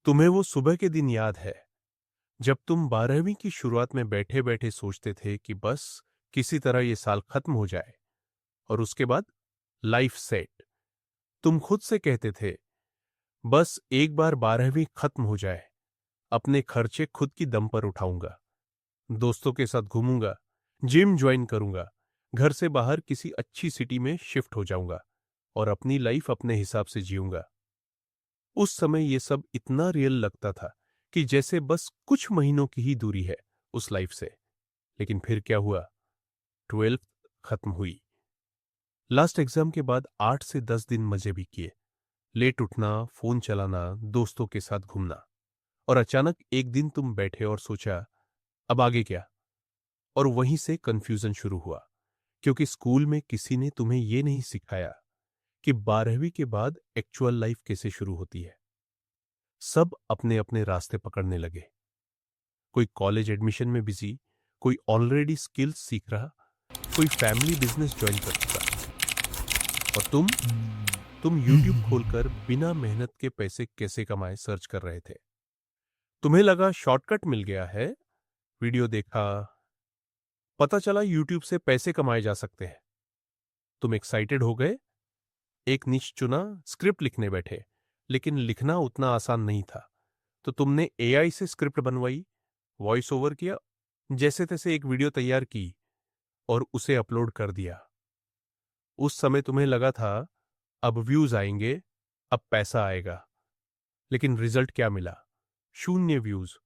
तुम्हें वो सुबह के दिन याद है जब तुम 12वीं की शुरुआत में बैठे बैठे सोचते थे कि बस किसी तरह ये साल खत्म हो जाए और उसके बाद लाइफ सेट। तुम खुद से कहते थे बस एक बार 12वीं खत्म हो जाए, अपने खर्चे खुद की दम पर उठाऊंगा, दोस्तों के साथ घूमूंगा, जिम ज्वाइन करूंगा, घर से बाहर किसी अच्छी सिटी में शिफ्ट हो जाऊंगा और अपनी लाइफ अपने हिसाब से जीऊंगा। उस समय ये सब इतना रियल लगता था कि जैसे बस कुछ महीनों की ही दूरी है उस लाइफ से। लेकिन फिर क्या हुआ? 12th खत्म हुई। लास्ट एग्जाम के बाद 8 से 10 दिन मजे भी किए, लेट उठना, फोन चलाना, दोस्तों के साथ घूमना। और अचानक एक दिन तुम बैठे और सोचा अब आगे क्या? और वहीं से कंफ्यूजन शुरू हुआ, क्योंकि स्कूल में किसी ने तुम्हें ये नहीं सिखाया कि 12वीं के बाद एक्चुअल लाइफ कैसे शुरू होती है। सब अपने अपने रास्ते पकड़ने लगे। कोई कॉलेज एडमिशन में बिजी, कोई ऑलरेडी स्किल्स सीख रहा, कोई फैमिली बिजनेस ज्वाइन कर चुका, और तुम यूट्यूब खोलकर बिना मेहनत के पैसे कैसे कमाए सर्च कर रहे थे। तुम्हें लगा शॉर्टकट मिल गया है, वीडियो देखा, पता चला यूट्यूब से पैसे कमाए जा सकते हैं। तुम एक्साइटेड हो गए, एक निश चुना, स्क्रिप्ट लिखने बैठे। लेकिन लिखना उतना आसान नहीं था, तो तुमने एआई से स्क्रिप्ट बनवाई, वॉइस ओवर किया, जैसे तैसे एक वीडियो तैयार की और उसे अपलोड कर दिया। उस समय तुम्हें लगा था अब व्यूज आएंगे, अब पैसा आएगा। लेकिन रिजल्ट क्या मिला? शून्य व्यूज,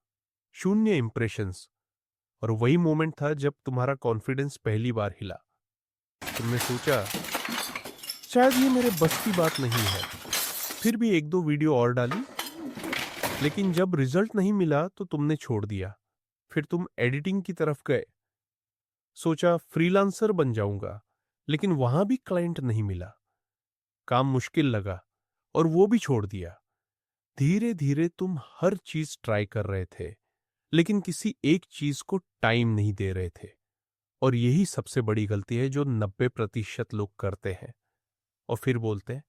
शून्य इंप्रेशंस। और वही मोमेंट था जब तुम्हारा कॉन्फिडेंस पहली बार हिला। तुमने सोचा शायद ये मेरे बस की बात नहीं है। फिर भी एक दो वीडियो और डाली, लेकिन जब रिजल्ट नहीं मिला तो तुमने छोड़ दिया। फिर तुम एडिटिंग की तरफ गए, सोचा फ्रीलांसर बन जाऊंगा, लेकिन वहां भी क्लाइंट नहीं मिला, काम मुश्किल लगा और वो भी छोड़ दिया। धीरे धीरे तुम हर चीज ट्राई कर रहे थे, लेकिन किसी एक चीज को टाइम नहीं दे रहे थे। और यही सबसे बड़ी गलती है जो 90% लोग करते हैं। और फिर बोलते हैं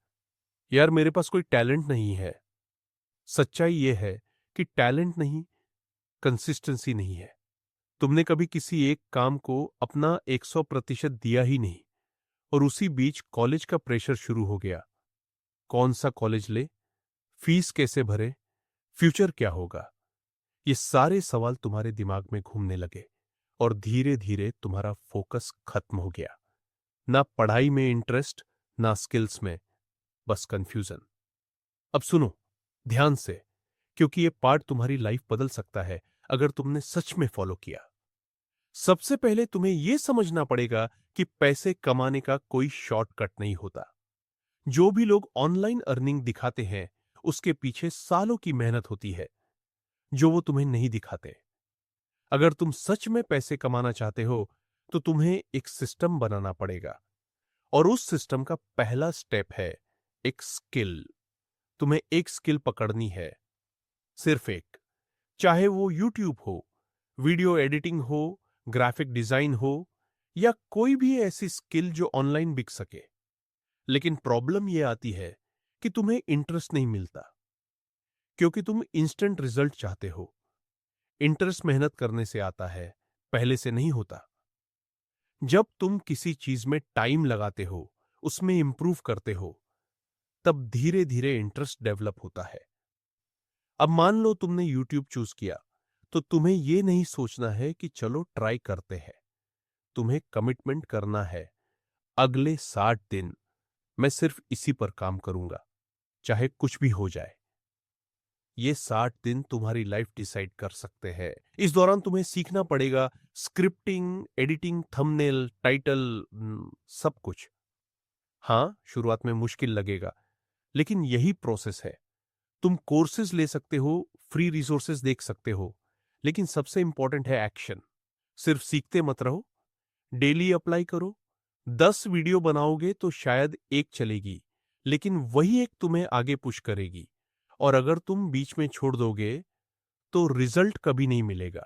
यार मेरे पास कोई टैलेंट नहीं है। सच्चाई यह है कि टैलेंट नहीं, कंसिस्टेंसी नहीं है। तुमने कभी किसी एक काम को अपना 100% दिया ही नहीं, और उसी बीच कॉलेज का प्रेशर शुरू हो गया। कौन सा कॉलेज ले, फीस कैसे भरे, फ्यूचर क्या होगा, ये सारे सवाल तुम्हारे दिमाग में घूमने लगे। और धीरे धीरे तुम्हारा फोकस खत्म हो गया। ना पढ़ाई में इंटरेस्ट, ना स्किल्स में, बस कंफ्यूजन। अब सुनो ध्यान से, क्योंकि ये पार्ट तुम्हारी लाइफ बदल सकता है अगर तुमने सच में फॉलो किया। सबसे पहले तुम्हें यह समझना पड़ेगा कि पैसे कमाने का कोई शॉर्टकट नहीं होता। जो भी लोग ऑनलाइन अर्निंग दिखाते हैं, उसके पीछे सालों की मेहनत होती है जो वो तुम्हें नहीं दिखाते। अगर तुम सच में पैसे कमाना चाहते हो तो तुम्हें एक सिस्टम बनाना पड़ेगा, और उस सिस्टम का पहला स्टेप है एक स्किल। तुम्हें एक स्किल पकड़नी है, सिर्फ एक। चाहे वो यूट्यूब हो, वीडियो एडिटिंग हो, ग्राफिक डिजाइन हो, या कोई भी ऐसी स्किल जो ऑनलाइन बिक सके। लेकिन प्रॉब्लम यह आती है कि तुम्हें इंटरेस्ट नहीं मिलता, क्योंकि तुम इंस्टेंट रिजल्ट चाहते हो। इंटरेस्ट मेहनत करने से आता है, पहले से नहीं होता। जब तुम किसी चीज में टाइम लगाते हो, उसमें इंप्रूव करते हो, तब धीरे धीरे इंटरेस्ट डेवलप होता है। अब मान लो तुमने यूट्यूब चूज किया, तो तुम्हें यह नहीं सोचना है कि चलो ट्राई करते हैं। तुम्हें कमिटमेंट करना है, अगले 60 दिन मैं सिर्फ इसी पर काम करूंगा, चाहे कुछ भी हो जाए। ये 60 दिन तुम्हारी लाइफ डिसाइड कर सकते हैं। इस दौरान तुम्हें सीखना पड़ेगा स्क्रिप्टिंग, एडिटिंग, थंबनेल, टाइटल, सब कुछ। हाँ, शुरुआत में मुश्किल लगेगा, लेकिन यही प्रोसेस है। तुम कोर्सेज ले सकते हो, फ्री रिसोर्सेज देख सकते हो, लेकिन सबसे इंपॉर्टेंट है एक्शन। सिर्फ सीखते मत रहो, डेली अप्लाई करो। 10 वीडियो बनाओगे तो शायद एक चलेगी, लेकिन वही एक तुम्हें आगे पुश करेगी। और अगर तुम बीच में छोड़ दोगे तो रिजल्ट कभी नहीं मिलेगा।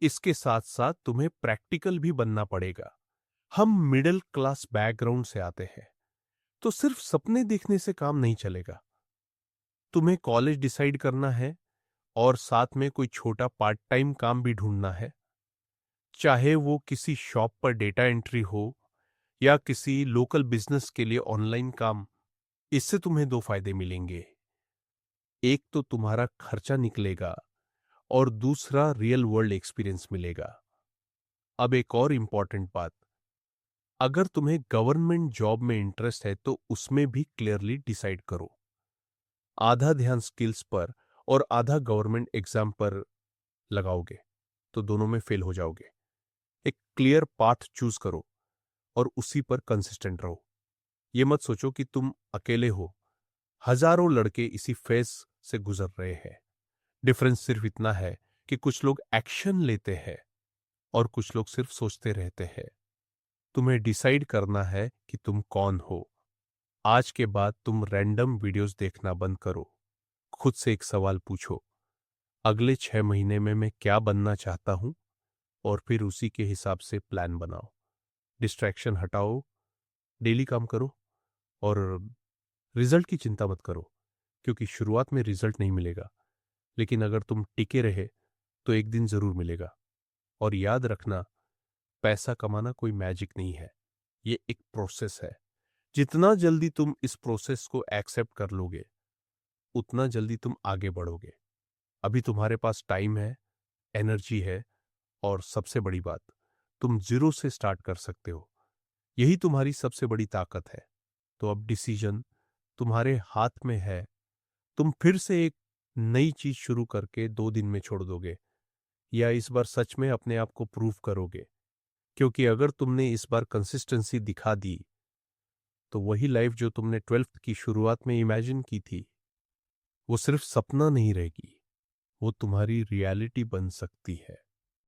इसके साथ साथ तुम्हें प्रैक्टिकल भी बनना पड़ेगा। हम मिडिल क्लास बैकग्राउंड से आते हैं, तो सिर्फ सपने देखने से काम नहीं चलेगा। तुम्हें कॉलेज डिसाइड करना है, और साथ में कोई छोटा पार्ट टाइम काम भी ढूंढना है, चाहे वो किसी शॉप पर डेटा एंट्री हो या किसी लोकल बिजनेस के लिए ऑनलाइन काम। इससे तुम्हें दो फायदे मिलेंगे। एक तो तुम्हारा खर्चा निकलेगा और दूसरा रियल वर्ल्ड एक्सपीरियंस मिलेगा। अब एक और इंपॉर्टेंट बात, अगर तुम्हें गवर्नमेंट जॉब में इंटरेस्ट है तो उसमें भी क्लियरली डिसाइड करो। आधा ध्यान स्किल्स पर और आधा गवर्नमेंट एग्जाम पर लगाओगे तो दोनों में फेल हो जाओगे। एक क्लियर पाथ चूज करो और उसी पर कंसिस्टेंट रहो। यह मत सोचो कि तुम अकेले हो, हजारों लड़के इसी फेज से गुजर रहे हैं। डिफरेंस सिर्फ इतना है कि कुछ लोग एक्शन लेते हैं और कुछ लोग सिर्फ सोचते रहते हैं। तुम्हें डिसाइड करना है कि तुम कौन हो। आज के बाद तुम रैंडम वीडियोस देखना बंद करो। खुद से एक सवाल पूछो, अगले 6 महीने में मैं क्या बनना चाहता हूं, और फिर उसी के हिसाब से प्लान बनाओ। डिस्ट्रैक्शन हटाओ, डेली काम करो और रिजल्ट की चिंता मत करो, क्योंकि शुरुआत में रिजल्ट नहीं मिलेगा, लेकिन अगर तुम टिके रहे तो एक दिन जरूर मिलेगा। और याद रखना, पैसा कमाना कोई मैजिक नहीं है, ये एक प्रोसेस है। जितना जल्दी तुम इस प्रोसेस को एक्सेप्ट कर लोगे उतना जल्दी तुम आगे बढ़ोगे। अभी तुम्हारे पास टाइम है, एनर्जी है, और सबसे बड़ी बात, तुम जीरो से स्टार्ट कर सकते हो। यही तुम्हारी सबसे बड़ी ताकत है। तो अब डिसीजन तुम्हारे हाथ में है। तुम फिर से एक नई चीज शुरू करके 2 दिन में छोड़ दोगे, या इस बार सच में अपने आप को प्रूव करोगे। क्योंकि अगर तुमने इस बार कंसिस्टेंसी दिखा दी तो वही लाइफ जो तुमने 12th की शुरुआत में इमेजिन की थी, वो सिर्फ सपना नहीं रहेगी, वो तुम्हारी रियलिटी बन सकती है।